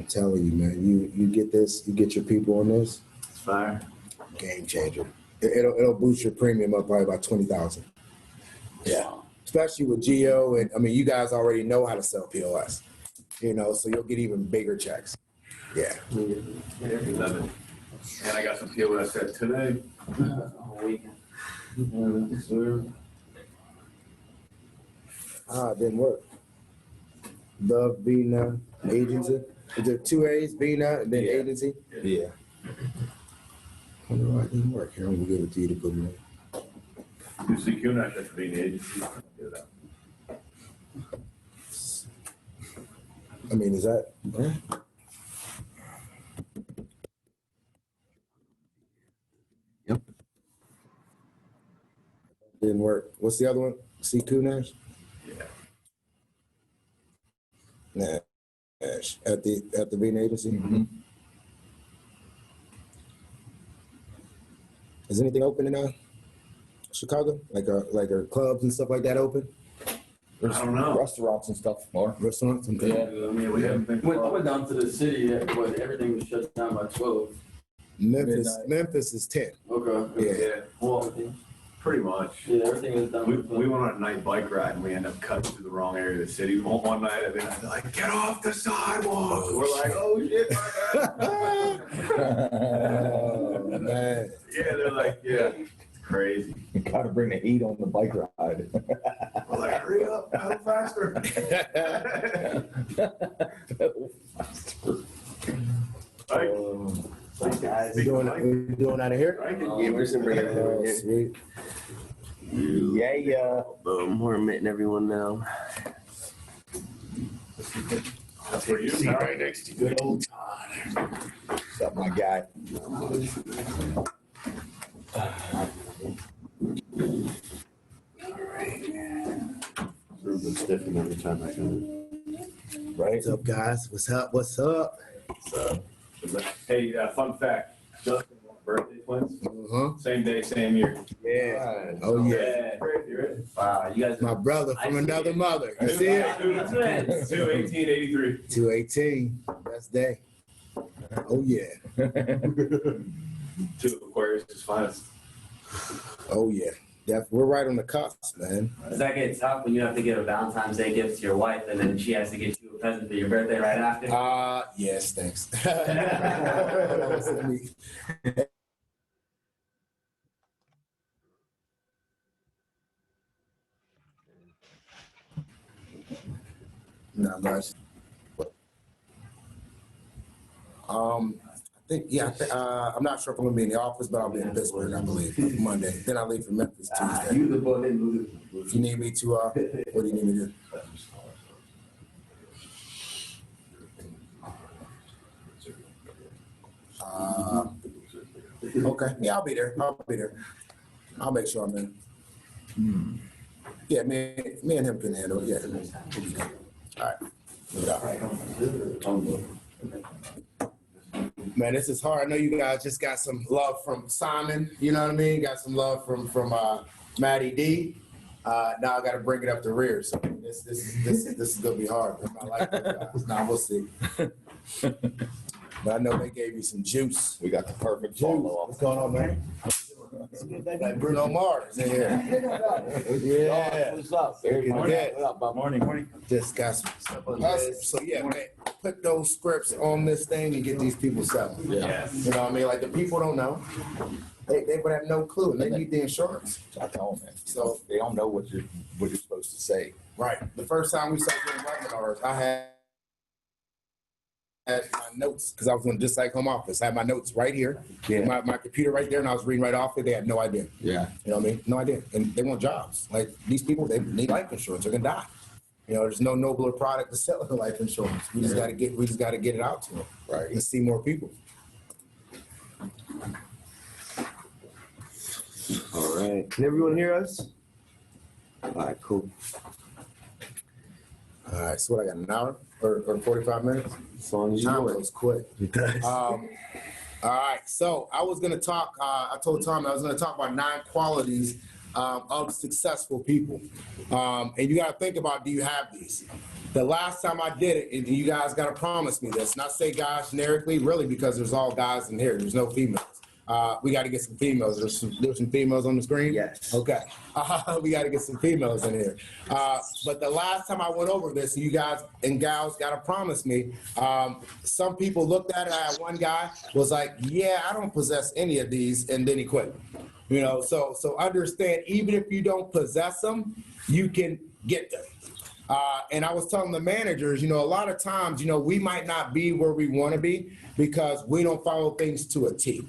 I'm telling you, man, you get this, you get your people on this. It's fire. Game changer. It'll boost your premium up probably about 20,000. Yeah. Especially with Geo, and I mean, you guys already know how to sell POS, you know, so you'll get even bigger checks. Yeah. 11. And I got some POS set today. All weekend. It didn't work. Love Bina agency. Is it 2 A's, Bina, and then agency? Yeah. I wonder why it didn't work. Here, I'm gonna give it to you to put it in. You see QNAC, that's being the agency. I mean, is that? Huh? Yep. Didn't work. What's the other one? See Kunash? Yeah. Nash at the Bean agency. Mm-hmm. Is anything open in Chicago? Like our clubs and stuff like that open? I don't know. Restaurants and stuff more. Restaurants? Okay. Yeah, I mean, we haven't been. I went down to the city, but everything was shut down by 12. Memphis is 10. Okay. Yeah. Well, Pretty much. yeah, everything was done. We went on a night bike ride and we ended up cutting through the wrong area of the city one night. And then they're like, get off the sidewalk. We're like, oh shit, my God. Oh, man. Yeah, they're like, yeah, it's crazy. You gotta bring the heat on the bike ride. We're like, hurry up, pedal faster. Right. Thanks, guys. We doing out of here? Yeah, we're just gonna bring everyone in. Sweet. Yeah. Boom, we're admitting everyone now. That's for you. See right next to you. Good old Todd. What's up, my guy? Ruben's stiffing every time I come. Right? What's up, guys? What's up? What's up? So, hey, fun fact. Justin, birthday twins. Same day, same year. Yeah. Oh, yeah. Yeah, crazy, right? Wow, you guys. My brother from another mother. You see it? 2/18/83. 218. Best day. Oh, yeah. 2 Aquarius' finest. Oh, yeah. We're right on the cusp, man. Does that get tough when you have to give a Valentine's Day gift to your wife and then she has to get you a present for your birthday right after? Yes, thanks. Not much. I think, I'm not sure if I'm gonna be in the office, but I'll be in Pittsburgh, I believe, Monday. Then I leave for Memphis Tuesday. You the boy and move If you need me to, what do you need me to do? Okay, yeah, I'll be there. I'll make sure I'm in. Yeah, me and him can handle it, yeah. All right. Man, this is hard. I know you guys just got some love from Simon, you know what I mean? Got some love from Maddie D. Now I got to bring it up the rear. So this is gonna be hard. I like those guys. Now we'll see. But I know they gave you some juice. We got the perfect Juice. follow What's going on, man? Like Bruno Mars in here. Yeah. What's up? Morning. Just got some stuff on this. So yeah, man, put those scripts on this thing and get these people selling. Yeah. You know what I mean? Like the people don't know. They would have no clue. They need the insurance. I tell them, man. So They don't know what you're supposed to say. right. The first time we started doing webinars, I had my notes because I was in just like home office. I had my notes right here. Yeah. My computer right there, and I was reading right off it. They had no idea. Yeah. You know what I mean? No idea. And they want jobs. Like these people, they need life insurance. They're gonna die. You know, there's no nobler product to sell than life insurance. We just gotta get it out to them. Right. And see more people. All right. Can everyone hear us? All right, cool. All right. So what I got, an hour or 45 minutes? As long as you Time know it. goes quick. All right. So I was gonna talk. I told Tom I was gonna talk about 9 qualities of successful people. And you got to think about, do you have these? The last time I did it, and you guys got to promise me this, not say guys generically, really, because there's all guys in here. There's no females. We got to get some females. There's some females on the screen? Yes. Okay. We got to get some females in here. But the last time I went over this, you guys and gals got to promise me, some people looked at it. I had one guy was like, yeah, I don't possess any of these, and then he quit. You know, so understand, even if you don't possess them, you can get them. And I was telling the managers, you know, a lot of times, you know, we might not be where we want to be because we don't follow things to a T.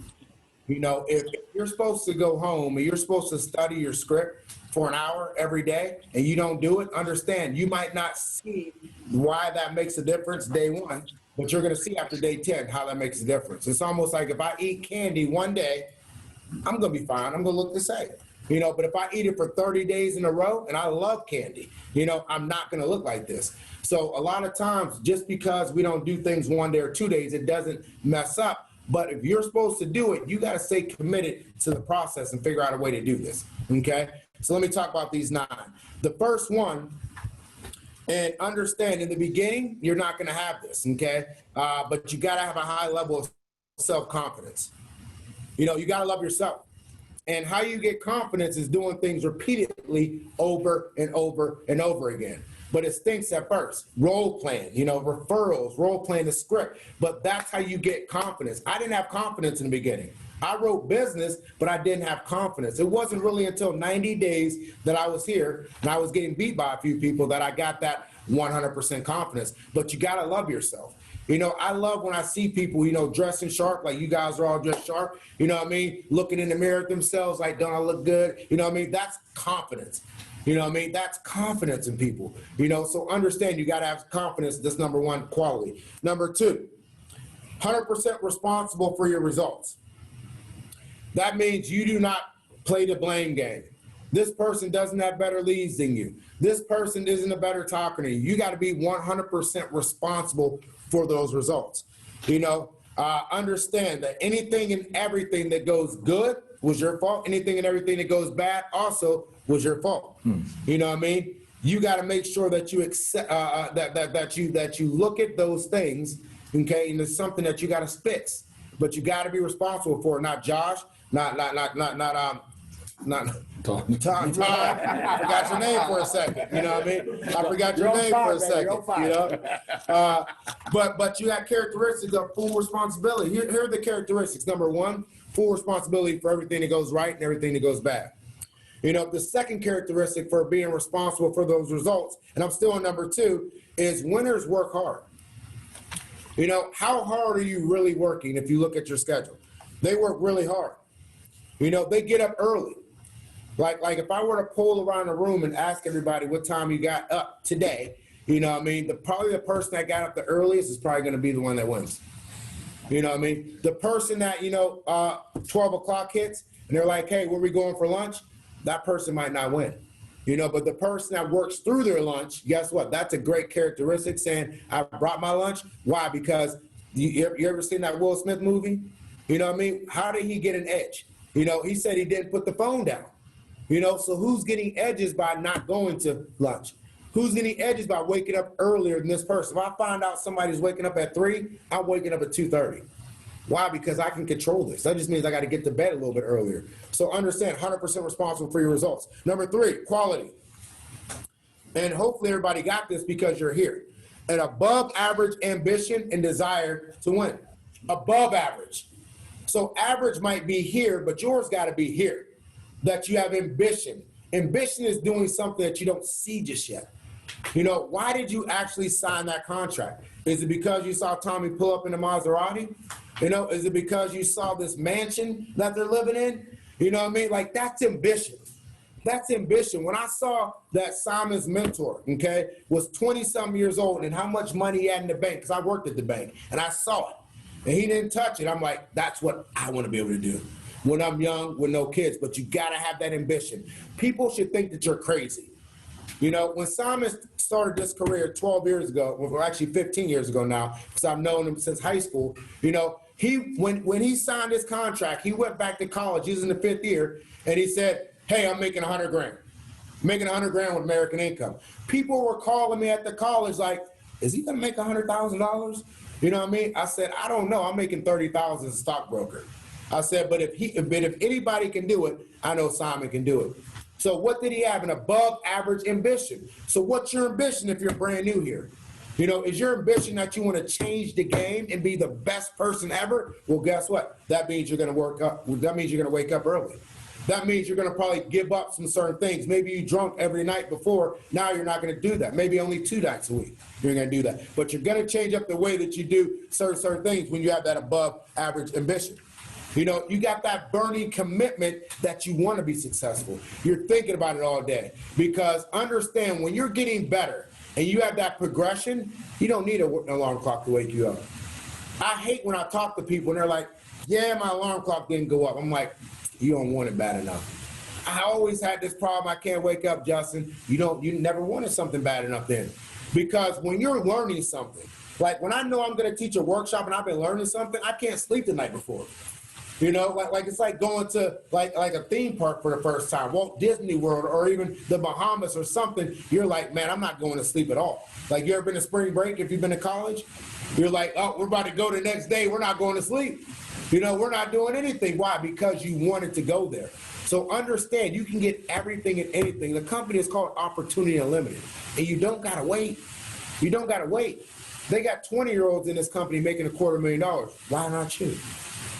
You know, if you're supposed to go home and you're supposed to study your script for an hour every day and you don't do it, understand, you might not see why that makes a difference day one, but you're going to see after day 10 how that makes a difference. It's almost like if I eat candy one day, I'm going to be fine. I'm going to look the same. You know, but if I eat it for 30 days in a row, and I love candy, you know, I'm not going to look like this. So a lot of times, just because we don't do things 1 day or 2 days, it doesn't mess up. But if you're supposed to do it, you got to stay committed to the process and figure out a way to do this. Okay. So let me talk about these 9. The first one, and understand in the beginning, you're not going to have this. Okay. But you got to have a high level of self-confidence. You know, you got to love yourself. And how you get confidence is doing things repeatedly over and over and over again. But it stinks at first. Role playing, you know, referrals, role playing the script. But that's how you get confidence. I didn't have confidence in the beginning. I wrote business, but I didn't have confidence. It wasn't really until 90 days that I was here and I was getting beat by a few people that I got that 100% confidence. But you got to love yourself. You know, I love when I see people, you know, dressing sharp, like you guys are all dressed sharp, you know what I mean? Looking in the mirror at themselves like, don't I look good? You know what I mean? That's confidence. You know what I mean? That's confidence in people. You know, so understand you got to have confidence. That's number 1 quality. Number 2, 100% responsible for your results. That means you do not play the blame game. This person doesn't have better leads than you. This person isn't a better talker than you. You got to be 100% responsible for those results. You know, understand that anything and everything that goes good was your fault. Anything and everything that goes bad also was your fault. You know what I mean? You got to make sure that you accept that you look at those things, okay, and it's something that you got to fix. But you got to be responsible for it. Not Josh, not Tom. I forgot your name for a second. You know what I mean? I forgot your name for a second. You know, but you have characteristics of full responsibility. Here are the characteristics. Number 1, full responsibility for everything that goes right and everything that goes bad. You know, the second characteristic for being responsible for those results, and I'm still on number 2, is winners work hard. You know, how hard are you really working if you look at your schedule? They work really hard. You know, they get up early. Like if I were to poll around the room and ask everybody what time you got up today, you know what I mean? Probably the person that got up the earliest is probably going to be the one that wins. You know what I mean? The person that, you know, 12 o'clock hits and they're like, hey, where are we going for lunch? That person might not win. You know, but the person that works through their lunch, guess what? That's a great characteristic, saying, I brought my lunch. Why? Because you ever seen that Will Smith movie? You know what I mean? How did he get an edge? You know, he said he didn't put the phone down. You know, so who's getting edges by not going to lunch? Who's getting edges by waking up earlier than this person? If I find out somebody's waking up at 3, I'm waking up at 2:30. Why? Because I can control this. That just means I got to get to bed a little bit earlier. So understand, 100% responsible for your results. Number 3, quality. And hopefully everybody got this because you're here. An above average ambition and desire to win. Above average. So average might be here, but yours got to be here. That you have ambition. Ambition is doing something that you don't see just yet. You know, why did you actually sign that contract? Is it because you saw Tommy pull up in a Maserati? You know, is it because you saw this mansion that they're living in? You know what I mean? Like, that's ambition. That's ambition. When I saw that Simon's mentor, okay, was 20-something years old and how much money he had in the bank, because I worked at the bank, and I saw it, and he didn't touch it, I'm like, that's what I want to be able to do when I'm young with no kids. But you got to have that ambition. People should think that you're crazy. You know, when Simon started this career 12 years ago, well, actually 15 years ago now, because I've known him since high school, you know, when he signed his contract, he went back to college. He was in the 5th year, and he said, Hey, I'm making 100 grand. Making 100 grand with American Income. People were calling me at the college like, is he gonna make $100,000? You know what I mean? I said, I don't know. I'm making 30,000 as a stockbroker. I said, but if anybody can do it, I know Simon can do it. So what did he have? An above average ambition. So what's your ambition if you're brand new here? You know, is your ambition that you want to change the game and be the best person ever? Well, guess what? That means you're going to work up. That means you're going to wake up early. That means you're going to probably give up some certain things. Maybe you drunk every night before. Now you're not going to do that. Maybe only 2 nights a week you're going to do that. But you're going to change up the way that you do certain things when you have that above average ambition. You know, you got that burning commitment that you want to be successful. You're thinking about it all day. Because understand, when you're getting better and you have that progression, you don't need an alarm clock to wake you up. I hate when I talk to people and they're like, yeah, my alarm clock didn't go up. I'm like, you don't want it bad enough. I always had this problem. I can't wake up, Justin. You never wanted something bad enough then. Because when you're learning something, like when I know I'm going to teach a workshop and I've been learning something, I can't sleep the night before. You know, like it's like going to like a theme park for the first time, Walt Disney World, or even the Bahamas or something. You're like, man, I'm not going to sleep at all. Like, you ever been to spring break if you've been to college? You're like, oh, we're about to go the next day. We're not going to sleep. You know, we're not doing anything. Why? Because you wanted to go there. So understand, you can get everything and anything. The company is called Opportunity Unlimited, and you don't gotta wait. You don't gotta wait. They got 20-year-olds in this company making $250,000. Why not you?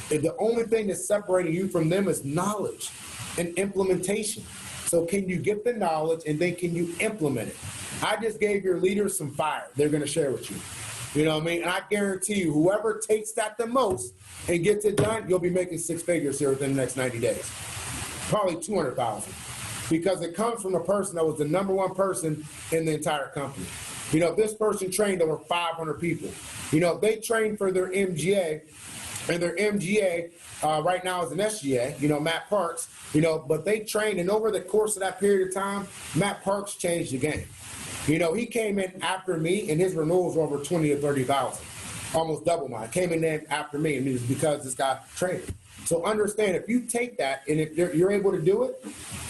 If the only thing that's separating you from them is knowledge and implementation. So can you get the knowledge and then can you implement it? I just gave your leaders some fire they're gonna share with you. You know what I mean? And I guarantee you, whoever takes that the most and gets it done, you'll be making 6 figures here within the next 90 days. Probably 200,000. Because it comes from a person that was the #1 person in the entire company. You know, this person trained over 500 people. You know, they trained for their MGA, and their MGA right now is an SGA, you know, Matt Parks, you know, but they trained, and over the course of that period of time, Matt Parks changed the game. You know, he came in after me, and his renewals were over 20 to 30,000, almost double mine. Came in there after me, and it was because this guy trained. So understand, if you take that, and if you're able to do it,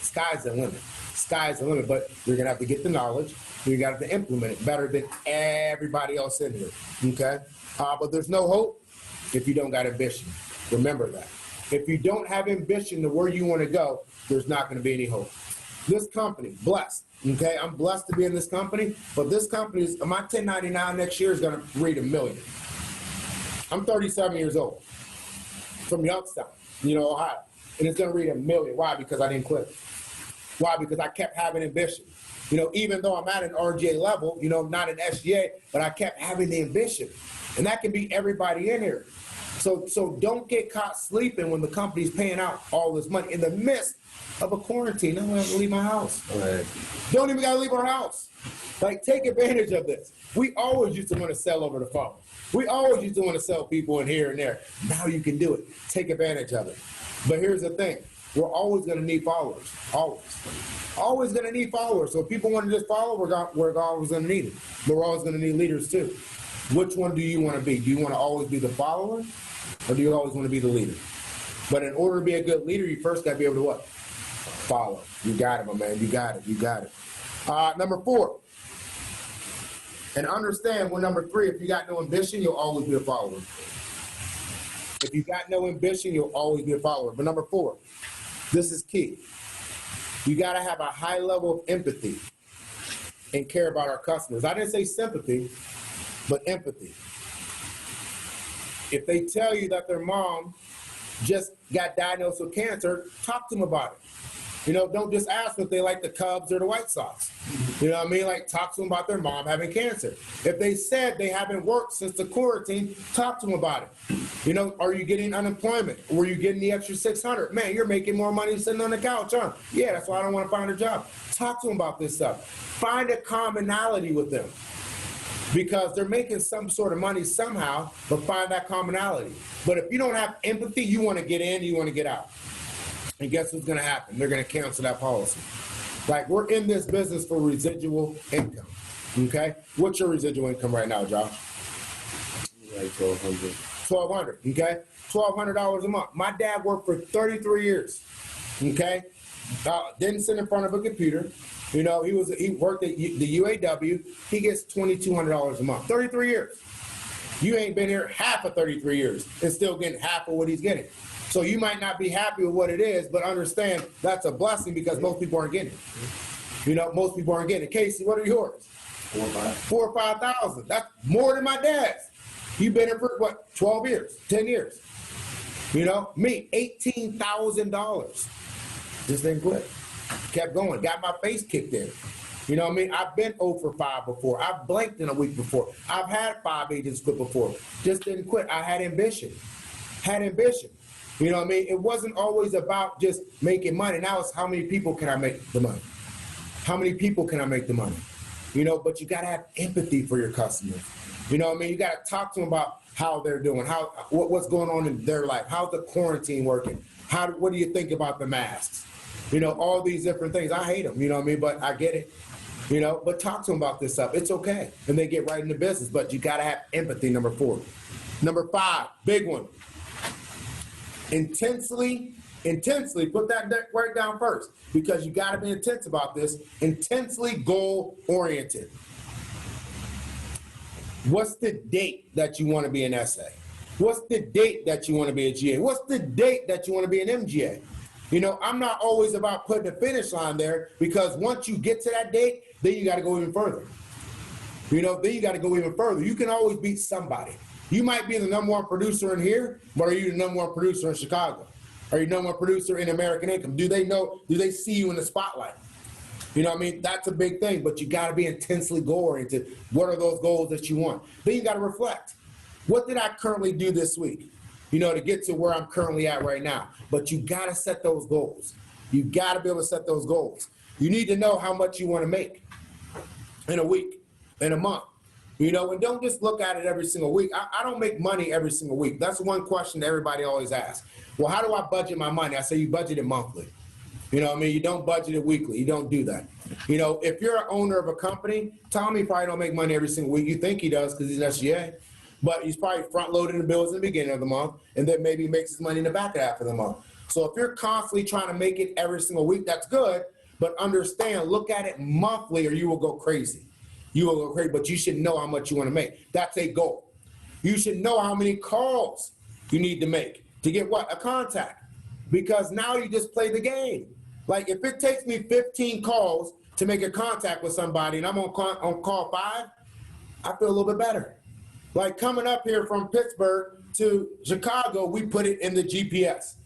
sky's the limit. Sky's the limit, but you're gonna have to get the knowledge, and you got to implement it better than everybody else in here, okay? But there's no hope if you don't got ambition. Remember that. If you don't have ambition to where you want to go, there's not going to be any hope. This company, blessed, okay? I'm blessed to be in this company, but this company is, my 1099 next year is going to read $1 million. I'm 37 years old, from Youngstown, you know, Ohio, and it's going to read $1 million. Why? Because I didn't quit. Why? Because I kept having ambition. You know, even though I'm at an RGA level, you know, not an SGA, but I kept having the ambition. And that can be everybody in here. So don't get caught sleeping when the company's paying out all this money in the midst of a quarantine. I don't have to leave my house. Right. Don't even got to leave our house. Like, take advantage of this. We always used to want to sell over the phone. We always used to want to sell people in here and there. Now you can do it. Take advantage of it. But here's the thing. We're always going to need followers. Always. Always going to need followers. So if people want to just follow, we're always going to need it. But we're always going to need leaders too. Which one do you want to be? Do you want to always be the follower, or do you always want to be the leader? But in order to be a good leader, you first got to be able to what? Follow. You got it, my man. You got it. You got it. Number 4. And understand, with number 3, if you got no ambition, you'll always be a follower. If you got no ambition, you'll always be a follower. But number 4, this is key. You got to have a high level of empathy and care about our customers. I didn't say sympathy, but empathy. If they tell you that their mom just got diagnosed with cancer, talk to them about it. You know, don't just ask if they like the Cubs or the White Sox. You know what I mean? Like, talk to them about their mom having cancer. If they said they haven't worked since the quarantine, talk to them about it. You know, are you getting unemployment? Were you getting the extra $600? Man, you're making more money sitting on the couch, huh? Yeah, that's why I don't want to find a job. Talk to them about this stuff. Find a commonality with them. Because they're making some sort of money somehow, but find that commonality. But if you don't have empathy, you want to get in, you want to get out. And guess what's going to happen? They're going to cancel that policy. Like, we're in this business for residual income, okay? What's your residual income right now, Josh? Like 1,200. 1,200, okay? $1,200 a month. My dad worked for 33 years, okay? Didn't sit in front of a computer. You know, he worked at the UAW. He gets $2,200 a month. 33 years. You ain't been here half of 33 years and still getting half of what he's getting. So you might not be happy with what it is, but understand that's a blessing because most people aren't getting it. You know, most people aren't getting it. Casey, what are yours? 4 or 5. 4,000 or 5,000. That's more than my dad's. You've been here for what? 12 years, 10 years. You know, me, $18,000. Just didn't quit. Kept going. Got my face kicked in. You know what I mean? I've been 0 for 5 before. I've blanked in a week before. I've had 5 agents quit before. Just didn't quit. I had ambition. You know what I mean? It wasn't always about just making money. Now it's how many people can I make the money? How many people can I make the money? You know, but you got to have empathy for your customers. You know what I mean? You got to talk to them about how they're doing, what's going on in their life. How's the quarantine working? What do you think about the masks? You know, all these different things. I hate them, you know what I mean? But I get it. You know, but talk to them about this stuff. It's okay. And they get right into business, but you got to have empathy, number 4. Number 5, big one. Intensely, put that right down first because you got to be intense about this. Intensely goal-oriented. What's the date that you want to be an SA? What's the date that you want to be a GA? What's the date that you want to be an MGA? You know, I'm not always about putting a finish line there because once you get to that date, then you got to go even further. You know, then you got to go even further. You can always beat somebody. You might be the #1 producer in here, but are you the #1 producer in Chicago? Are you the #1 producer in American Income? Do they see you in the spotlight? You know what I mean? That's a big thing, but you got to be intensely goal-oriented. What are those goals that you want? Then you got to reflect. What did I currently do this week? You know, to get to where I'm currently at right now. But you got to set those goals. You got to be able to set those goals. You need to know how much you want to make in a week, in a month. You know, and don't just look at it every single week. I don't make money every single week. That's one question that everybody always asks. Well, how do I budget my money? I say you budget it monthly. You know what I mean? You don't budget it weekly. You don't do that. You know, if you're an owner of a company, Tommy probably don't make money every single week. You think he does because he's an SGA. But he's probably front-loading the bills in the beginning of the month, and then maybe he makes his money in the back half of the month. So if you're constantly trying to make it every single week, that's good. But understand, look at it monthly or you will go crazy. You will go crazy, but you should know how much you want to make. That's a goal. You should know how many calls you need to make to get what? A contact. Because now you just play the game. Like if it takes me 15 calls to make a contact with somebody and I'm on call 5, I feel a little bit better. Like coming up here from Pittsburgh to Chicago, we put it in the GPS.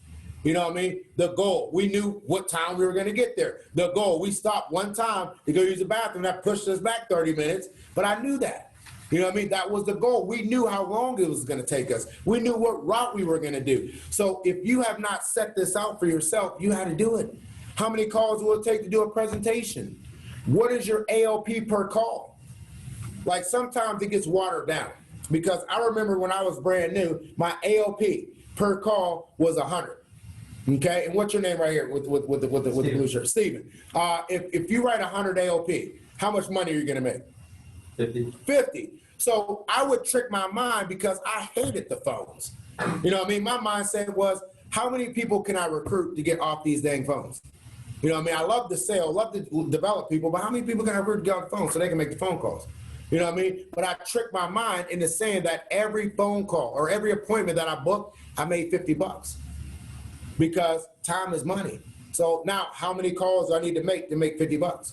You know what I mean? The goal, we knew what time we were going to get there. The goal, we stopped one time to go use the bathroom. That pushed us back 30 minutes, but I knew that. You know what I mean? That was the goal. We knew how long it was going to take us. We knew what route we were going to do. So if you have not set this out for yourself, you had to do it. How many calls will it take to do a presentation? What is your ALP per call? Like sometimes it gets watered down because I remember when I was brand new, my ALP per call was 100. Okay, and what's your name right here with the blue shirt? Steven. If you write 100 ALP, how much money are you gonna make? 50. 50. So I would trick my mind because I hated the phones. You know what I mean? My mindset was, how many people can I recruit to get off these dang phones? You know what I mean? I love to sell, love to develop people, but how many people can I recruit to get off the phone so they can make the phone calls? You know what I mean? But I tricked my mind into saying that every phone call or every appointment that I booked, I made $50. Because time is money. So now how many calls do I need to make $50?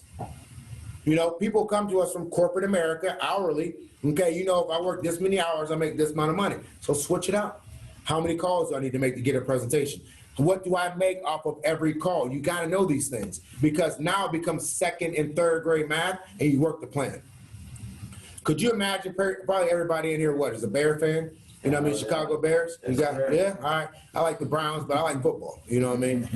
You know, people come to us from corporate America hourly. Okay, you know, if I work this many hours, I make this amount of money. So switch it out. How many calls do I need to make to get a presentation? What do I make off of every call? You got to know these things because now it becomes 2nd and 3rd grade math and you work the plan. Could you imagine, probably everybody in here, what, is a Bear fan? You know what I mean? Chicago Bears? Yeah, all right. I like the Browns, but I like football. You know what I mean?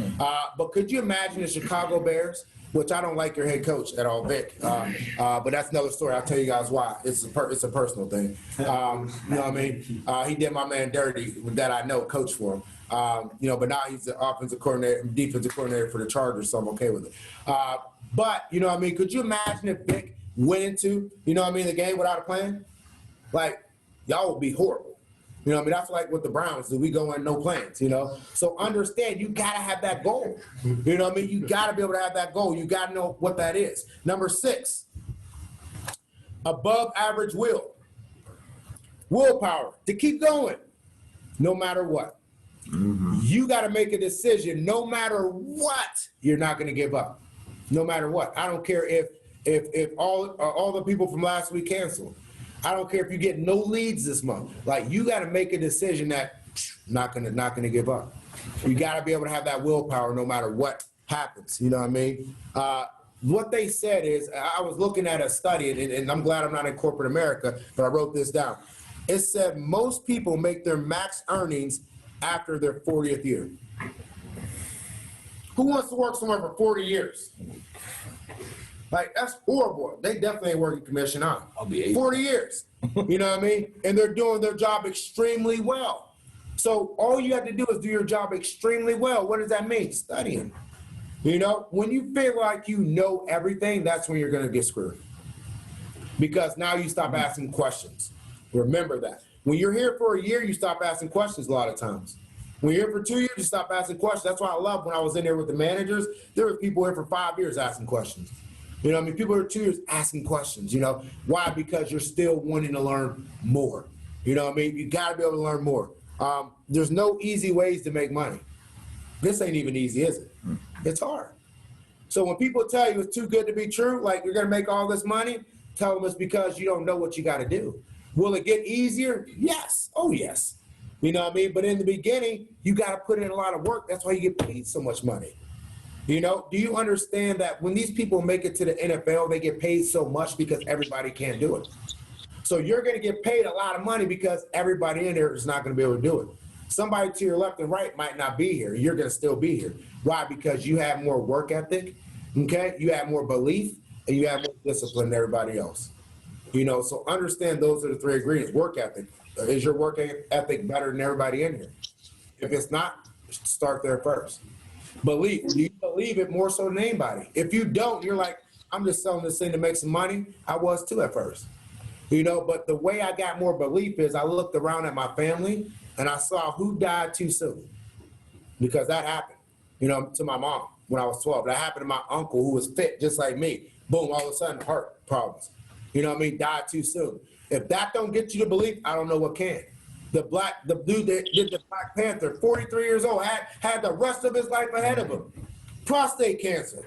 But could you imagine the Chicago Bears, which I don't like your head coach at all, Vic. But that's another story. I'll tell you guys why. It's a personal thing. You know what I mean? He did my man dirty that I know, coach for him. You know, but now he's the offensive coordinator, defensive coordinator for the Chargers, so I'm okay with it. But, you know what I mean? Could you imagine if Vic went into, you know what I mean, the game without a plan? Like, y'all would be horrible. You know what I mean? That's like what the Browns do. We go in no plans, you know? So understand, you got to have that goal. You know what I mean? You got to be able to have that goal. You got to know what that is. Number 6, above average willpower to keep going no matter what. You got to make a decision no matter what. You're not going to give up no matter what. I don't care if all the people from last week canceled. I don't care if you get no leads this month. Like, you got to make a decision that not gonna give up. You got to be able to have that willpower no matter what happens. You know what I mean? What they said is, I was looking at a study, and I'm glad I'm not in corporate America, but I wrote this down. It said most people make their max earnings after their 40th year. Who wants to work somewhere for 40 years? Like, that's horrible. They definitely ain't working commission on. I'll be 80. 40 years. You know what I mean? And they're doing their job extremely well. So all you have to do is do your job extremely well. What does that mean? Studying. You know, when you feel like you know everything, that's when you're going to get screwed. Because now you stop asking questions. Remember that. When you're here for a year, you stop asking questions a lot of times. When you're here for 2 years, you stop asking questions. That's why I love when I was in there with the managers, there were people here for 5 years asking questions. You know what I mean? People are 2 years asking questions, you know. Why? Because you're still wanting to learn more. You know what I mean? You got to be able to learn more. There's no easy ways to make money. This ain't even easy, is it? It's hard. So when people tell you it's too good to be true, like you're going to make all this money, tell them it's because you don't know what you got to do. Will it get easier? Yes. Oh, yes. You know what I mean? But in the beginning, you got to put in a lot of work. That's why you get paid so much money. You know, do you understand that when these people make it to the NFL, they get paid so much because everybody can't do it? So you're going to get paid a lot of money because everybody in there is not going to be able to do it. Somebody to your left and right might not be here. You're going to still be here. Why? Because you have more work ethic, okay? You have more belief, and you have more discipline than everybody else. You know, so understand those are the 3 ingredients. Work ethic. Is your work ethic better than everybody in here? If it's not, start there first. Belief. Do you believe it more so than anybody? If you don't, you're like, I'm just selling this thing to make some money. I was too at first. You know, but the way I got more belief is I looked around at my family and I saw who died too soon. Because that happened, you know, to my mom when I was 12. That happened to my uncle who was fit just like me. Boom, all of a sudden, heart problems. You know what I mean? Died too soon. If that don't get you to belief, I don't know what can. The dude that did the Black Panther, 43 years old, had the rest of his life ahead of him. Prostate cancer,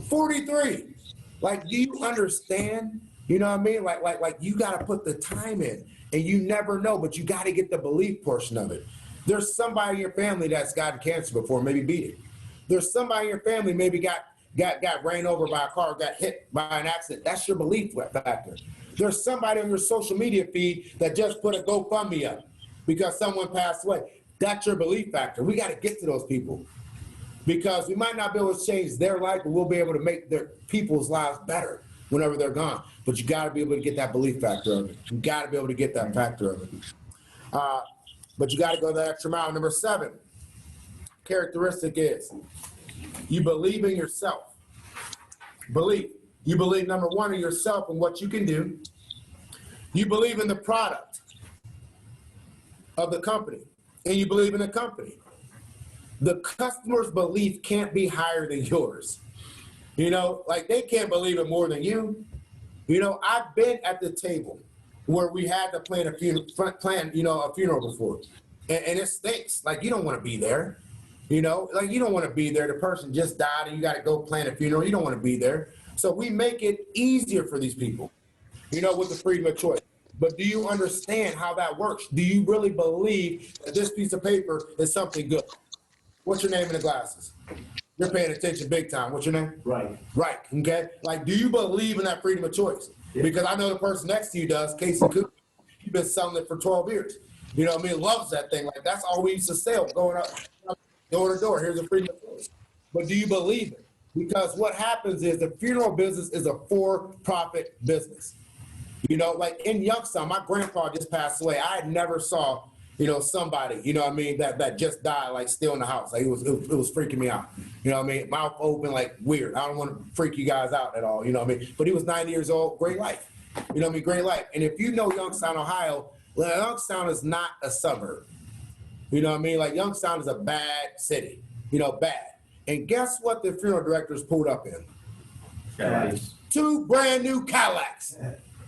43. Like, do you understand? You know what I mean? Like you got to put the time in, and you never know, but you got to get the belief portion of it. There's somebody in your family that's gotten cancer before, maybe beat it. There's somebody in your family maybe got ran over by a car, got hit by an accident. That's your belief factor. There's somebody on your social media feed that just put a GoFundMe up because someone passed away. That's your belief factor. We got to get to those people because we might not be able to change their life, but we'll be able to make their people's lives better whenever they're gone. But you got to be able to get that belief factor of it. You got to be able to get that factor of it. But you got to go the extra mile. Number 7 characteristic is you believe in yourself. Believe. You believe, number 1, in yourself and what you can do. You believe in the product of the company, and you believe in the company. The customer's belief can't be higher than yours. You know, like they can't believe it more than you. You know, I've been at the table where we had to plan a funeral before, and it stinks. Like, you don't want to be there. You know, like you don't want to be there. The person just died, and you got to go plan a funeral. You don't want to be there. So we make it easier for these people, you know, with the freedom of choice. But do you understand how that works? Do you really believe that this piece of paper is something good? What's your name in the glasses? You're paying attention big time. What's your name? Right. Right, okay? Like, do you believe in that freedom of choice? Yeah. Because I know the person next to you does, Casey Cooper. He's been selling it for 12 years. You know what I mean? Loves that thing. Like, that's all we used to sell, going up door to door. Here's a freedom of choice. But do you believe it? Because what happens is the funeral business is a for-profit business. You know, like in Youngstown, my grandpa just passed away. I never saw, you know, somebody, you know what I mean, that just died, like still in the house. Like it was freaking me out. You know what I mean? Mouth open, like weird. I don't want to freak you guys out at all, you know what I mean? But he was 90 years old, great life. You know what I mean? Great life. And if you know Youngstown, Ohio, Well, Youngstown is not a suburb. You know what I mean? Like Youngstown is a bad city, bad. And guess what the funeral directors pulled up in? Nice. 2 brand new Cadillacs,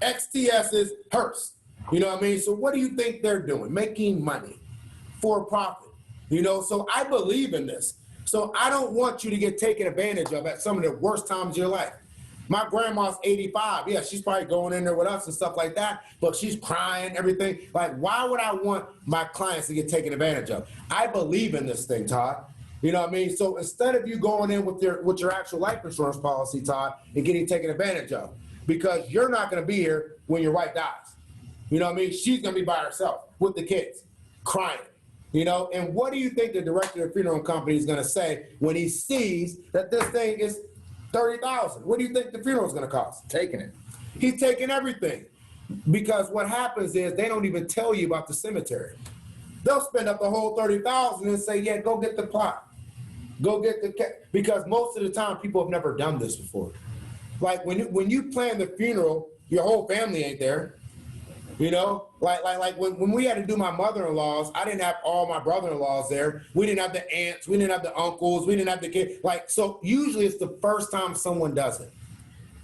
XTS's, hearse. You know what I mean? So what do you think they're doing? Making money for profit. So I believe in this. So I don't want you to get taken advantage of at some of the worst times of your life. My grandma's 85. Yeah, she's probably going in there with us and stuff like that, but she's crying, everything. Like, why would I want my clients to get taken advantage of? I believe in this thing, Todd. You know what I mean? So instead of you going in with your actual life insurance policy, Todd, and getting taken advantage of, because you're not going to be here when your wife dies. You know what I mean? She's going to be by herself with the kids, crying. And what do you think the director of the funeral company is going to say when he sees that this thing is $30,000? What do you think the funeral is going to cost? Taking it. He's taking everything. Because what happens is they don't even tell you about the cemetery. They'll spend up the whole $30,000 and say, yeah, go get the plot. Go get because most of the time people have never done this before. Like when you plan the funeral, your whole family ain't there. Like when we had to do my mother-in-law's, I didn't have all my brother-in-laws there. We didn't have the aunts, we didn't have the uncles, we didn't have the kids. So usually it's the first time someone does it.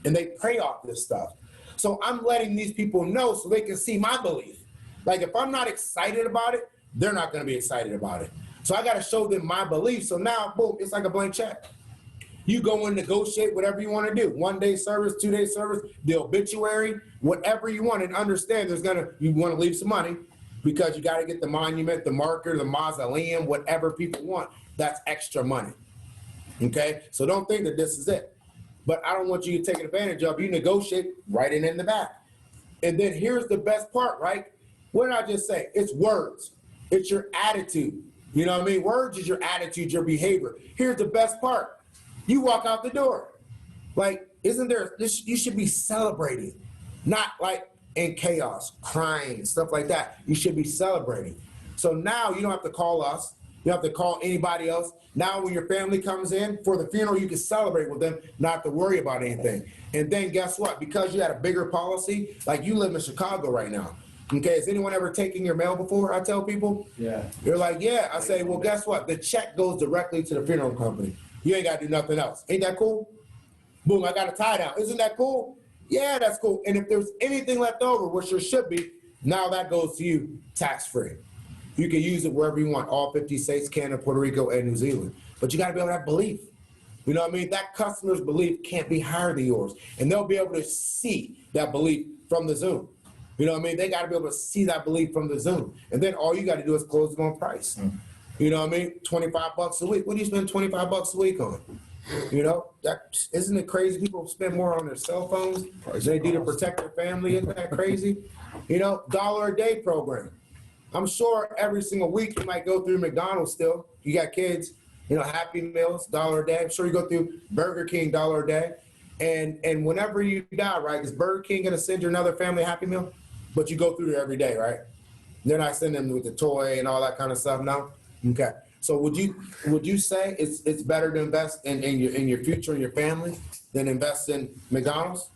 And they pray off this stuff. So I'm letting these people know so they can see my belief. Like if I'm not excited about it, they're not gonna be excited about it. So I gotta show them my belief. So now, boom, it's like a blank check. You go and negotiate whatever you want to do. 1-day service, 2-day service, the obituary, whatever you want. And understand you want to leave some money because you got to get the monument, the marker, the mausoleum, whatever people want. That's extra money. Okay? So don't think that this is it. But I don't want you to take advantage of. You negotiate, write it in the back. And then here's the best part, right? What did I just say? It's words. It's your attitude. You know what I mean? Words is your attitude, your behavior. Here's the best part. You walk out the door. Like, you should be celebrating, not like in chaos, crying, stuff like that. You should be celebrating. So now you don't have to call us. You don't have to call anybody else. Now when your family comes in for the funeral, you can celebrate with them, not have to worry about anything. And then guess what? Because you had a bigger policy, like you live in Chicago right now. Okay, has anyone ever taken your mail before? I tell people. Yeah. They're like, yeah. I say, well, guess what? The check goes directly to the funeral company. You ain't got to do nothing else. Ain't that cool? Boom, I got a tie down. Isn't that cool? Yeah, that's cool. And if there's anything left over, which there should be, now that goes to you tax-free. You can use it wherever you want, all 50 states, Canada, Puerto Rico, and New Zealand. But you got to be able to have belief. You know what I mean? That customer's belief can't be higher than yours. And they'll be able to see that belief from the Zoom. You know what I mean? They got to be able to see that belief from the Zoom. And then all you got to do is close them on price. You know what I mean? $25 a week. What do you spend $25 a week on? Isn't it crazy? People spend more on their cell phones than they do to protect their family. Isn't that crazy? $1 a day program. I'm sure every single week you might go through McDonald's still. You got kids, Happy Meals, $1 a day. I'm sure you go through Burger King, $1 a day. And whenever you die, right, is Burger King going to send you another family Happy Meal? But you go through there every day, right? They're not sending them with the toy and all that kind of stuff now. Okay. So would you say it's better to invest in your future and your family than invest in McDonald's?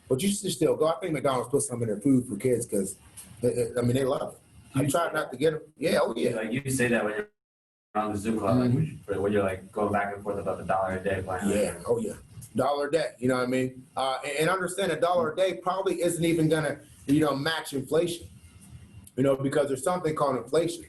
But you should still go. I think McDonald's put some in their food for kids because they love it. I try not to get them. Yeah, oh yeah. Like you say that when you're on the Zoom call, like when you're like going back and forth about the $1 a day plan. Yeah, oh yeah. $1 a day, you know what I mean? And understand $1 a day probably isn't even gonna, match inflation. Because there's something called inflation.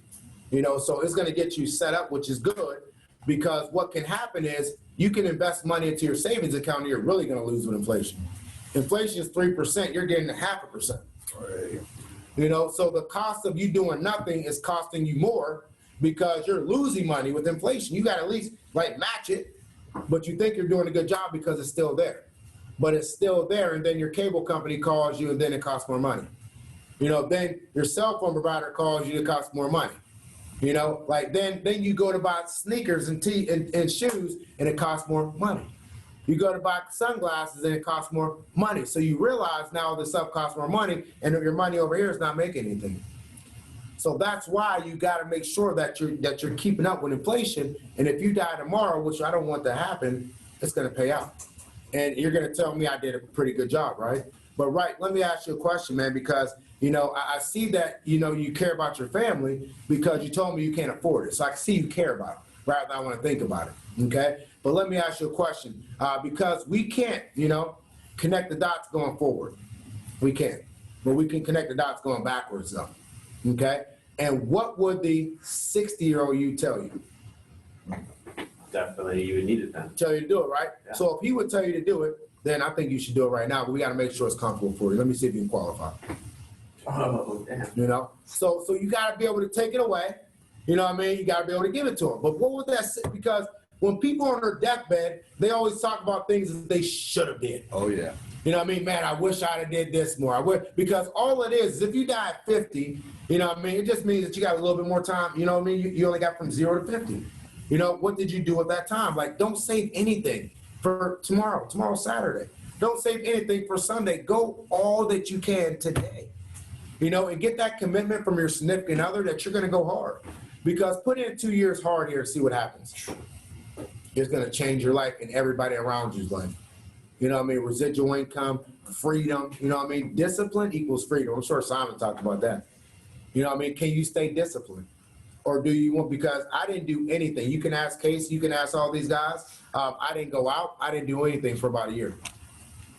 So it's going to get you set up, which is good, because what can happen is you can invest money into your savings account and you're really going to lose with inflation. Inflation is 3%, you're getting 0.5%. Right. So the cost of you doing nothing is costing you more because you're losing money with inflation. You got to at least match it, but you think you're doing a good job because it's still there. But it's still there, and then your cable company calls you and then it costs more money. Then your cell phone provider calls you, it costs more money. Then you go to buy sneakers and shoes and it costs more money. You go to buy sunglasses and it costs more money. So you realize now this stuff costs more money and your money over here is not making anything. So that's why you got to make sure that you're keeping up with inflation. And if you die tomorrow, which I don't want to happen, it's going to pay out. And you're going to tell me I did a pretty good job, right? But right, let me ask you a question, man, because, you know, I see that, you know, you care about your family because you told me you can't afford it. So I can see you care about it rather than I want to think about it, okay? But let me ask you a question, because we can't, you know, connect the dots going forward. We can't, but we can connect the dots going backwards though, okay? And what would the 60-year-old you tell you? Definitely, you would need it then. Tell you to do it, right? Yeah. So if he would tell you to do it, then I think you should do it right now, but we got to make sure it's comfortable for you. Let me see if you can qualify. Oh, damn. You know, so you got to be able to take it away. You know what I mean? You got to be able to give it to them. But what would that say? Because when people are on their deathbed, they always talk about things that they should have did. Oh, yeah. You know what I mean? Man, I wish I'd have did this more. I wish, because all it is if you die at 50, you know what I mean? It just means that you got a little bit more time. You know what I mean? You only got from 0 to 50. You know, what did you do at that time? Like, don't save anything for tomorrow. Tomorrow's Saturday. Don't save anything for Sunday. Go all that you can today. You know, and get that commitment from your significant other that you're going to go hard. Because put in 2 years hard here and see what happens. It's going to change your life and everybody around you's life. You know what I mean? Residual income, freedom. You know what I mean? Discipline equals freedom. I'm sure Simon talked about that. You know what I mean? Can you stay disciplined? Or do you want, because I didn't do anything. You can ask Casey, you can ask all these guys. I didn't go out. I didn't do anything for about a year.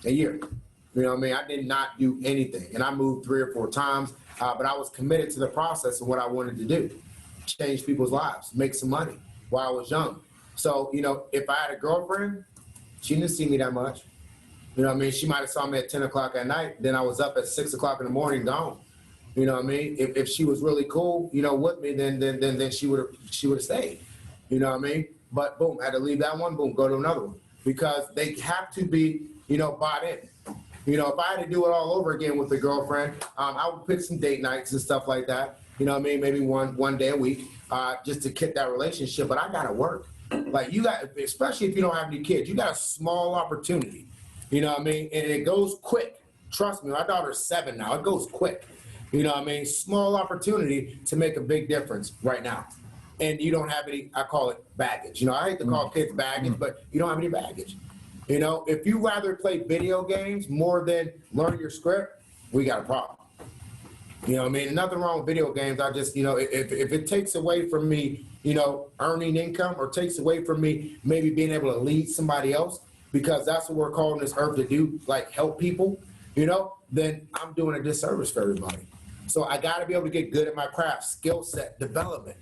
You know what I mean? I did not do anything. And I moved 3 or 4 times, but I was committed to the process of what I wanted to do. Change people's lives, make some money while I was young. So, you know, if I had a girlfriend, she didn't see me that much. You know what I mean? She might have saw me at 10 o'clock at night. Then I was up at 6 o'clock in the morning gone. You know what I mean? If she was really cool, you know, with me, then she would have stayed. You know what I mean? But boom, had to leave that one, boom, go to another one. Because they have to be, you know, bought in. You know, if I had to do it all over again with a girlfriend, I would pick some date nights and stuff like that. You know what I mean? Maybe one day a week, just to keep that relationship. But I gotta work. Like you got, especially if you don't have any kids, you got a small opportunity. You know what I mean? And it goes quick. Trust me, my daughter's 7 now. It goes quick. You know what I mean? Small opportunity to make a big difference right now. And you don't have any, I call it baggage. You know, I hate to call kids baggage, but you don't have any baggage. You know, if you rather play video games more than learn your script, we got a problem. You know what I mean? Nothing wrong with video games. I just, you know, if it takes away from me, you know, earning income or takes away from me maybe being able to lead somebody else, because that's what we're calling this earth to do, like help people, you know, then I'm doing a disservice for everybody. So I got to be able to get good at my craft, skill set, development.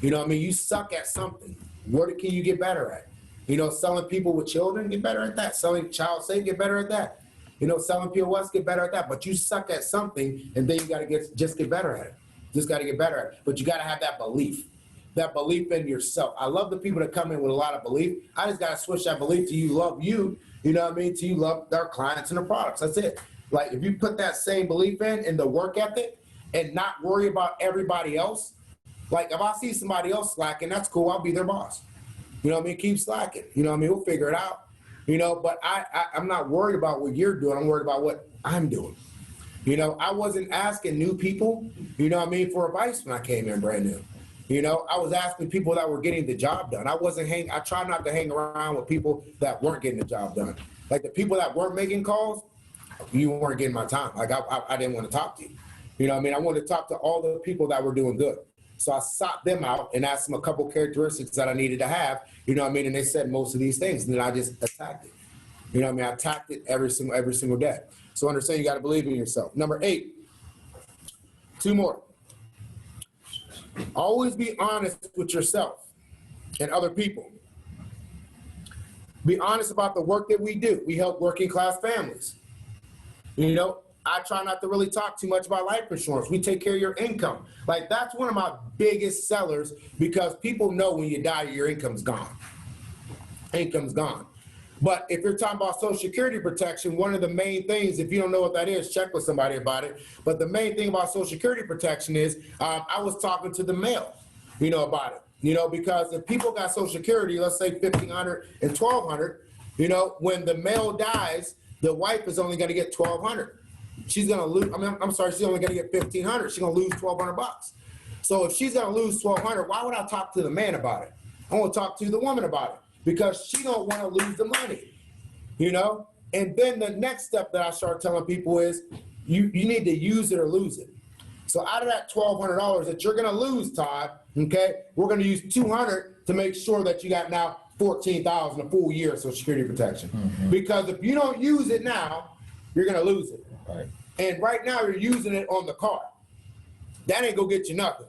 You know what I mean? You suck at something. What can you get better at? You know, selling people with children, get better at that. Selling child safe, get better at that. You know, selling POS, get better at that. But you suck at something, and then you got to get better at it. Just got to get better at it. But you got to have that belief in yourself. I love the people that come in with a lot of belief. I just got to switch that belief to you love you. You know what I mean? To you love their clients and their products. That's it. Like if you put that same belief in the work ethic and not worry about everybody else. Like if I see somebody else slacking, that's cool. I'll be their boss. You know what I mean? Keep slacking. You know what I mean? We'll figure it out. You know, but I'm not worried about what you're doing. I'm worried about what I'm doing. You know, I wasn't asking new people, you know what I mean, for advice when I came in brand new. You know, I was asking people that were getting the job done. I try not to hang around with people that weren't getting the job done. Like the people that weren't making calls, you weren't getting my time. Like I didn't want to talk to you. You know what I mean? I wanted to talk to all the people that were doing good. So I sought them out and asked them a couple characteristics that I needed to have, you know what I mean? And they said most of these things, and then I just attacked it. You know what I mean? I attacked it every single day. So understand you got to believe in yourself. Number 8, 2 more. Always be honest with yourself and other people. Be honest about the work that we do. We help working class families. You know, I try not to really talk too much about life insurance. We take care of your income. Like that's one of my biggest sellers because people know when you die, your income's gone. Income's gone. But if you're talking about Social Security protection, one of the main things, if you don't know what that is, check with somebody about it. But the main thing about Social Security protection is I was talking to the male, you know, about it. You know, because if people got Social Security, let's say $1,500 and $1,200, you know, when the male dies, the wife is only going to get $1,200. She's going to lose, she's only going to get $1,500. She's going to lose $1,200. So if she's going to lose $1,200, why would I talk to the man about it? I want to talk to the woman about it because she don't want to lose the money, you know? And then the next step that I start telling people is you need to use it or lose it. So out of that $1,200 that you're going to lose, Todd, okay, we're going to use $200 to make sure that you got now $14,000 a full year of Social Security protection. Because if you don't use it now, you're going to lose it. Right. And right now you're using it on the car. That ain't gonna get you nothing.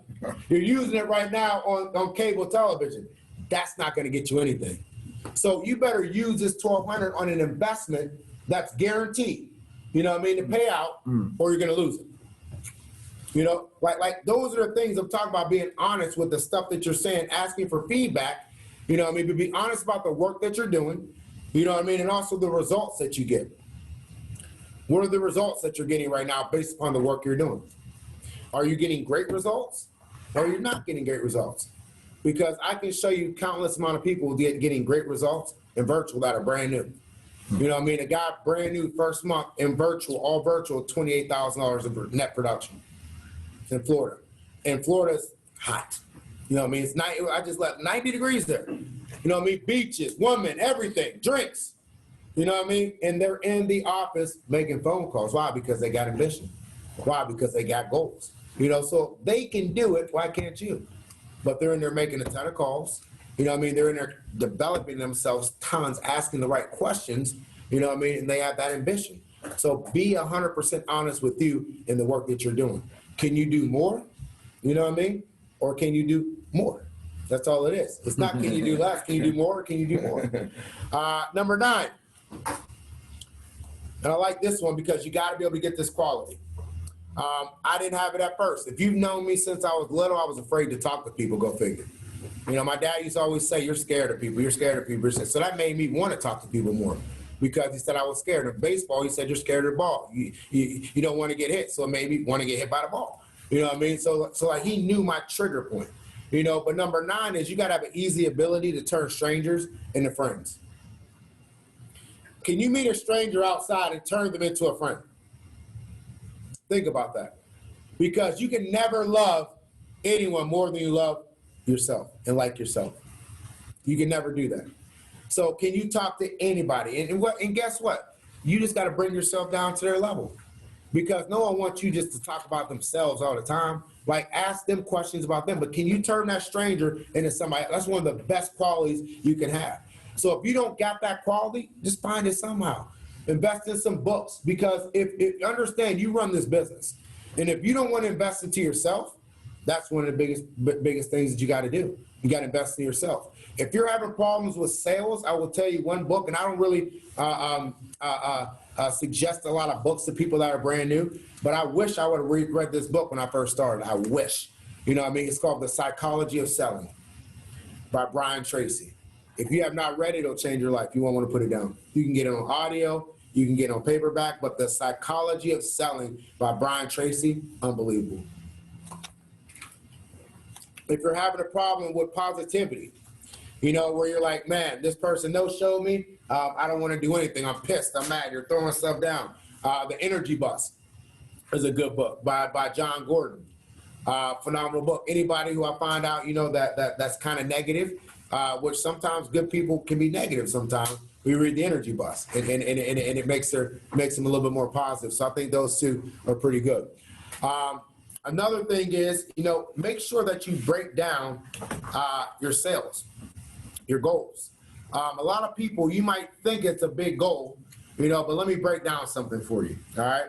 You're using it right now on cable television. That's not gonna get you anything. So you better use this $1,200 on an investment that's guaranteed, you know what I mean, to pay out, or you're gonna lose it. You know, like those are the things I'm talking about, being honest with the stuff that you're saying, asking for feedback, you know what I mean, but be honest about the work that you're doing, you know what I mean, and also the results that you get. What are the results that you're getting right now based upon the work you're doing? Are you getting great results, or you're not getting great results? Because I can show you countless amount of people getting great results in virtual that are brand new. You know what I mean? A guy brand new first month in virtual, all virtual, $28,000 of net production in Florida. And Florida's hot. You know what I mean? It's I just left 90 degrees there. You know what I mean? Beaches, women, everything, drinks. You know what I mean? And they're in the office making phone calls. Why? Because they got ambition. Why? Because they got goals. You know, so they can do it. Why can't you? But they're in there making a ton of calls. You know what I mean? They're in there developing themselves tons, asking the right questions. You know what I mean? And they have that ambition. So be 100% honest with you in the work that you're doing. Can you do more? You know what I mean? Or can you do more? That's all it is. It's not can you do less. Can you do more? Or can you do more? Number 9. And I like this one because you got to be able to get this quality. I didn't have it at first. If you've known me since I was little, I was afraid to talk to people, go figure. You know, my dad used to always say, you're scared of people, you're scared of people. So that made me want to talk to people more because he said I was scared of baseball. He said, you're scared of the ball. You don't want to get hit. So it made me want to get hit by the ball. You know what I mean? So like he knew my trigger point, you know, but number 9 is you got to have an easy ability to turn strangers into friends. Can you meet a stranger outside and turn them into a friend? Think about that. Because you can never love anyone more than you love yourself and like yourself. You can never do that. So can you talk to anybody? And guess what? You just got to bring yourself down to their level. Because no one wants you just to talk about themselves all the time. Like, ask them questions about them. But can you turn that stranger into somebody? That's one of the best qualities you can have. So if you don't got that quality, just find it somehow. Invest in some books, because if understand, you run this business, and if you don't want to invest into yourself, that's one of the biggest things that you got to do. You got to invest in yourself. If you're having problems with sales, I will tell you one book, and I don't really suggest a lot of books to people that are brand new, but I wish I would have read this book when I first started. I wish. You know what I mean? It's called The Psychology of Selling by Brian Tracy. If you have not read it, it'll change your life. You won't want to put it down. You can get it on audio. You can get it on paperback. But The Psychology of Selling by Brian Tracy, unbelievable. If you're having a problem with positivity, you know, where you're like, man, this person no-showed me. I don't want to do anything. I'm pissed. I'm mad. You're throwing stuff down. The Energy Bus is a good book by John Gordon. Phenomenal book. Anybody who I find out, you know, that's kind of negative, which sometimes good people can be negative sometimes. We read the Energy Bus, and it makes them a little bit more positive. So I think those two are pretty good. Another thing is, you know, make sure that you break down your sales, your goals. A lot of people, you might think it's a big goal, you know, but let me break down something for you, all right?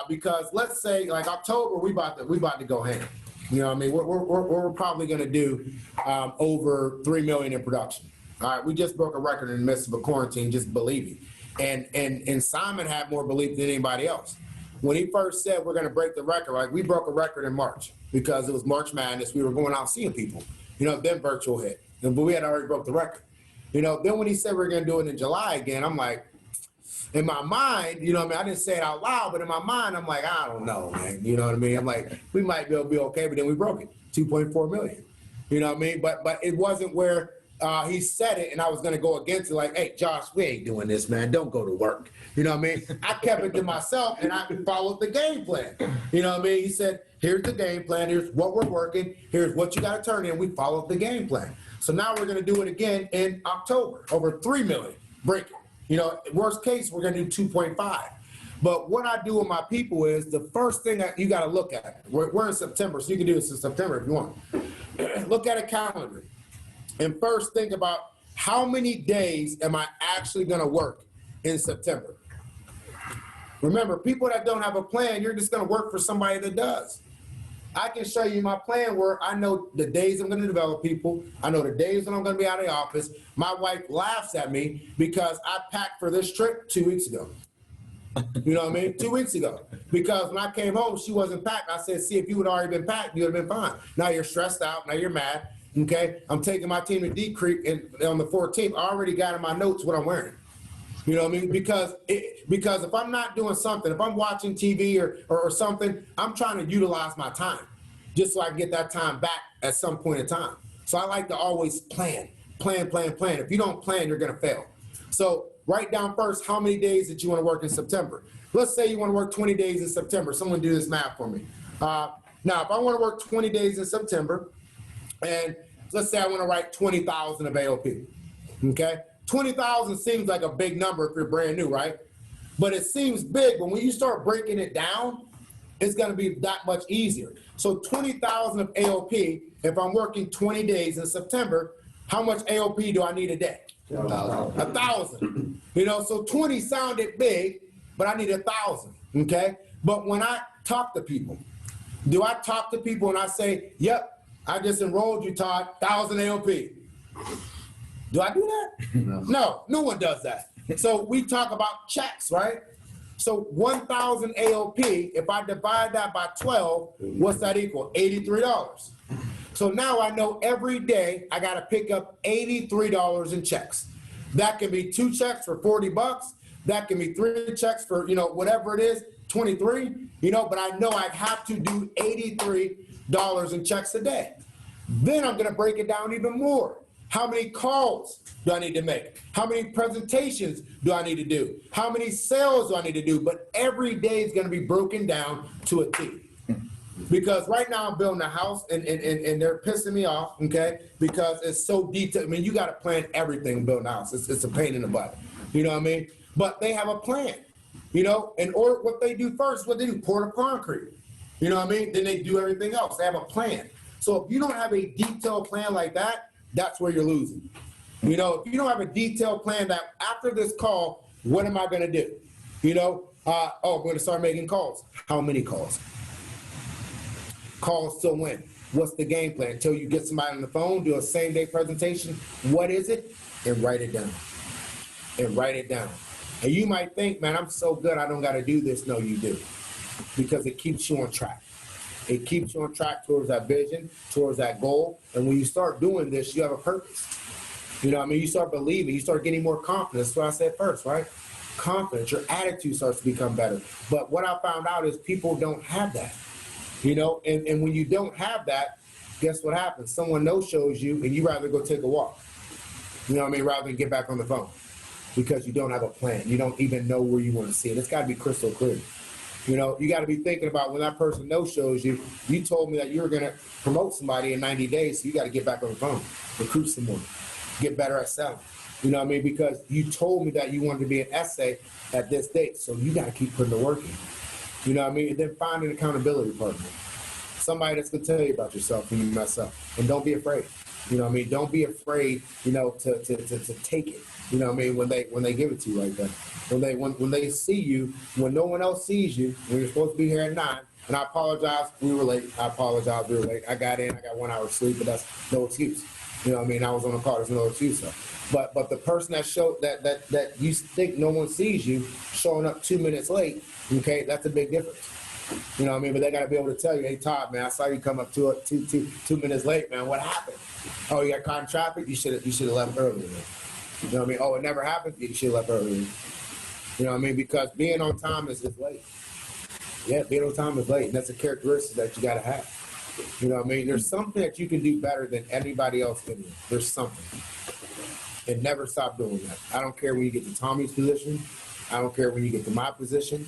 Because let's say, like October, we about to go ham. You know what I mean? We're probably going to do over 3 million in production. All right, we just broke a record in the midst of a quarantine, just believing. And Simon had more belief than anybody else. When he first said we're going to break the record, like we broke a record in March because it was March Madness. We were going out seeing people, you know, then virtual hit. But we had already broke the record. You know, then when he said we're going to do it in July again, I'm like, in my mind, you know what I mean? I didn't say it out loud, but in my mind, I'm like, I don't know, man. You know what I mean? I'm like, we might be able to be okay, but then we broke it, 2.4 million. You know what I mean? But it wasn't where he said it and I was going to go against it like, hey, Josh, we ain't doing this, man. Don't go to work. You know what I mean? I kept it to myself and I followed the game plan. You know what I mean? He said, here's the game plan. Here's what we're working. Here's what you got to turn in. We followed the game plan. So now we're going to do it again in October, over 3 million breaking. You know, worst case, we're gonna do 2.5. But what I do with my people is the first thing that you gotta look at, we're in September, so you can do this in September if you want. Look at a calendar and first think about how many days am I actually gonna work in September? Remember, people that don't have a plan, you're just gonna work for somebody that does. I can show you my plan where I know the days I'm gonna develop people. I know the days when I'm gonna be out of the office. My wife laughs at me because I packed for this trip 2 weeks ago. You know what I mean? 2 weeks ago. Because when I came home, she wasn't packed. I said, see, if you would already been packed, you would have been fine. Now you're stressed out. Now you're mad. Okay? I'm taking my team to Deep Creek and on the 14th. I already got in my notes what I'm wearing. You know what I mean? Because if I'm not doing something, if I'm watching TV or something, I'm trying to utilize my time just so I can get that time back at some point in time. So I like to always plan. If you don't plan, you're gonna fail. So write down first how many days that you wanna work in September. Let's say you wanna work 20 days in September. Someone do this math for me. Now, if I wanna work 20 days in September, and let's say I wanna write 20,000 of AOP, okay? 20,000 seems like a big number if you're brand new, right? But it seems big, but when you start breaking it down, it's gonna be that much easier. So 20,000 of AOP, if I'm working 20 days in September, how much AOP do I need a day? 1,000. You know, so 20 sounded big, but I need 1,000, okay? But when I talk to people, do I talk to people and I say, yep, I just enrolled you, Todd, 1,000 AOP? Do I do that? No one does that. So we talk about checks, right? So 1,000 AOP, if I divide that by 12, what's that equal? $83. So now I know every day I gotta pick up $83 in checks. That can be 2 checks for $40. That can be 3 checks for, you know, whatever it is, 23, you know, but I know I have to do $83 in checks a day. Then I'm gonna break it down even more. How many calls do I need to make? How many presentations do I need to do? How many sales do I need to do? But every day is gonna be broken down to a T. Because right now I'm building a house and they're pissing me off, okay? Because it's so detailed. I mean, you gotta plan everything building a house. It's a pain in the butt, you know what I mean? But they have a plan, you know? And or what they do first, what they do, pour the concrete, you know what I mean? Then they do everything else. They have a plan. So if you don't have a detailed plan like that, that's where you're losing. You know, if you don't have a detailed plan that after this call, what am I gonna do? You know, I'm gonna start making calls. How many calls? Calls till when? What's the game plan? Until you get somebody on the phone, do a same day presentation. What is it? And write it down. And write it down. And you might think, man, I'm so good, I don't gotta do this. No, you do. Because it keeps you on track. It keeps you on track towards that vision, towards that goal. And when you start doing this, you have a purpose. You know what I mean? You start believing, you start getting more confidence. That's what I said first, right? Confidence, your attitude starts to become better. But what I found out is people don't have that. You know, and when you don't have that, guess what happens? Someone no-shows you and you rather go take a walk. You know what I mean? Rather than get back on the phone. Because you don't have a plan. You don't even know where you want to see it. It's got to be crystal clear. You know, you got to be thinking about when that person no-shows you, you told me that you were going to promote somebody in 90 days, so you got to get back on the phone, recruit someone, get better at selling. You know what I mean? Because you told me that you wanted to be an essay at this date, so you got to keep putting the work in. You know what I mean? And then find an accountability partner. Somebody that's going to tell you about yourself when you mess up. And don't be afraid. You know what I mean? Don't be afraid, you know, to take it. You know what I mean? When they give it to you like that. When they see you, when no one else sees you, when you're supposed to be here at 9, and I apologize, we were late. I apologize, we were late. I got in, I got 1 hour sleep, but that's no excuse. You know what I mean? I was on a call, there's no excuse. So. But the person that showed that you think no one sees you showing up 2 minutes late, okay, that's a big difference. You know what I mean? But they got to be able to tell you, hey, Todd, man, I saw you come up two minutes late, man. What happened? Oh, you got caught in traffic? You should have left earlier, man. You know what I mean? Oh, it never happened? You should have left earlier. You know what I mean? Because being on time is late. Yeah, being on time is late. And that's a characteristic that you got to have. You know what I mean? There's something that you can do better than anybody else can do. There's something. And never stop doing that. I don't care when you get to Tommy's position. I don't care when you get to my position.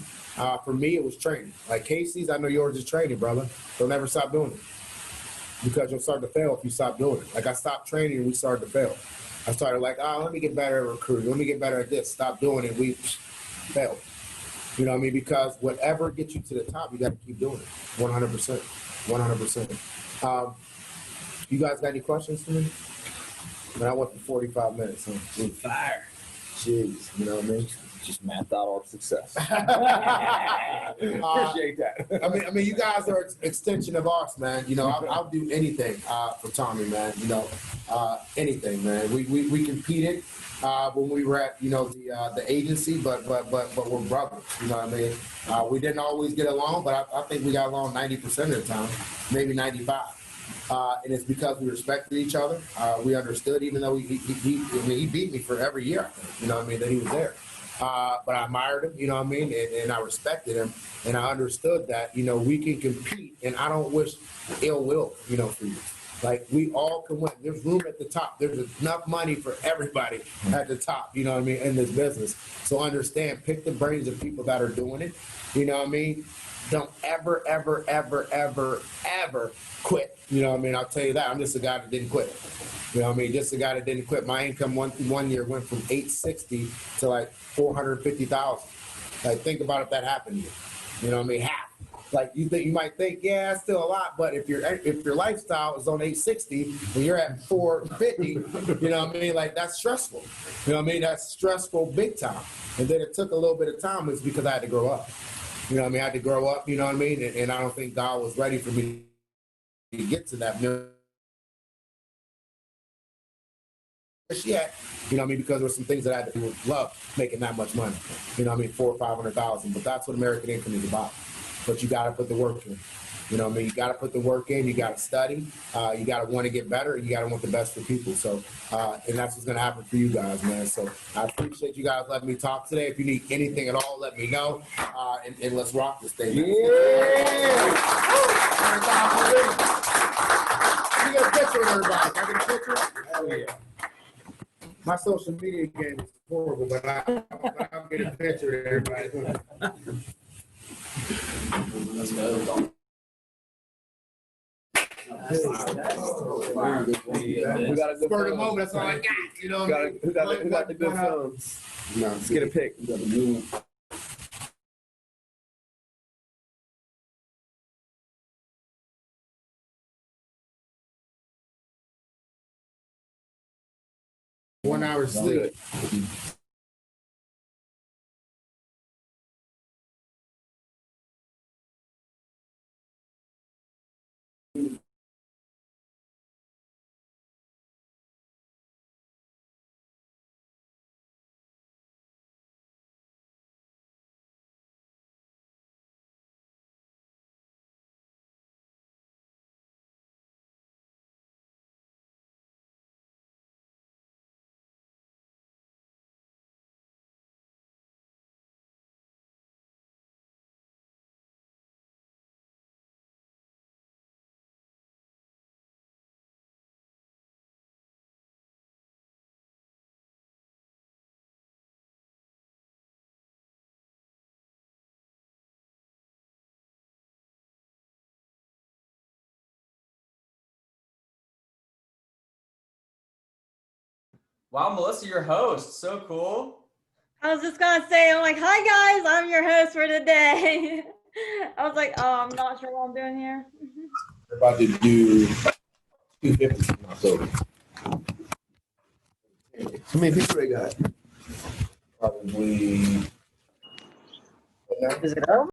For me, it was training. Like Casey's, I know yours is training, brother. Don't ever stop doing it. Because you'll start to fail if you stop doing it. Like I stopped training and we started to fail. I started like, oh, let me get better at recruiting. Let me get better at this. Stop doing it. We failed. You know what I mean? Because whatever gets you to the top, you got to keep doing it. 100%. 100%. You guys got any questions for me? I went for 45 minutes. Huh? Fire. Jeez, you know what I mean? Just mapped out all the success. Appreciate that. I mean, you guys are an extension of us, man. You know, I'll do anything for Tommy, man. You know, anything, man. We competed when we were at, you know, the agency, but we're brothers. You know what I mean? We didn't always get along, but I think we got along 90% of the time, maybe 95. And it's because we respected each other. We understood, even though he beat me for every year, I think, you know what I mean, that he was there. But I admired him, you know what I mean, and I respected him, and I understood that, you know, we can compete, and I don't wish ill will, you know, for you. Like, we all can win. There's room at the top. There's enough money for everybody at the top, you know what I mean, in this business. So understand, pick the brains of people that are doing it, you know what I mean? Don't ever quit. You know what I mean? I'll tell you that. I'm just a guy that didn't quit. You know what I mean? Just a guy that didn't quit. My income one year went from $860 to like $450,000. Like, think about if that happened to you. You know what I mean? Half. Like, you might think, yeah, that's still a lot, but if your lifestyle is on $860 and you're at $450, you know what I mean? Like, that's stressful. You know what I mean? That's stressful big time. And then it took a little bit of time. It's because I had to grow up. You know what I mean? I had to grow up, you know what I mean? And I don't think God was ready for me to get to that million yet, you know what I mean? Because there were some things that I had to do with love making that much money. You know what I mean? 400,000 or 500,000. But that's what American income is about. But you got to put the work in. You know what I mean? You got to put the work in. You got to study. You got to want to get better. And you got to want the best for people. So, and that's what's going to happen for you guys, man. So I appreciate you guys letting me talk today. If you need anything at all, let me know. And let's rock this thing. Yeah. Let me get a picture of everybody. Can I get a picture? Hell yeah. My social media game is horrible, but I'll get a picture of everybody. Let's go. We got a good Spur of the film. moment, that's all I got. You know what I mean? Who got the good films? Let's get a pic. 1 hour sleep. Wow, Melissa, your host. So cool. I was just gonna say, I'm like, hi guys, I'm your host for today. I was like, oh, I'm not sure what I'm doing here. We're about to do 250 in October. How many people they got? Probably. Is it over?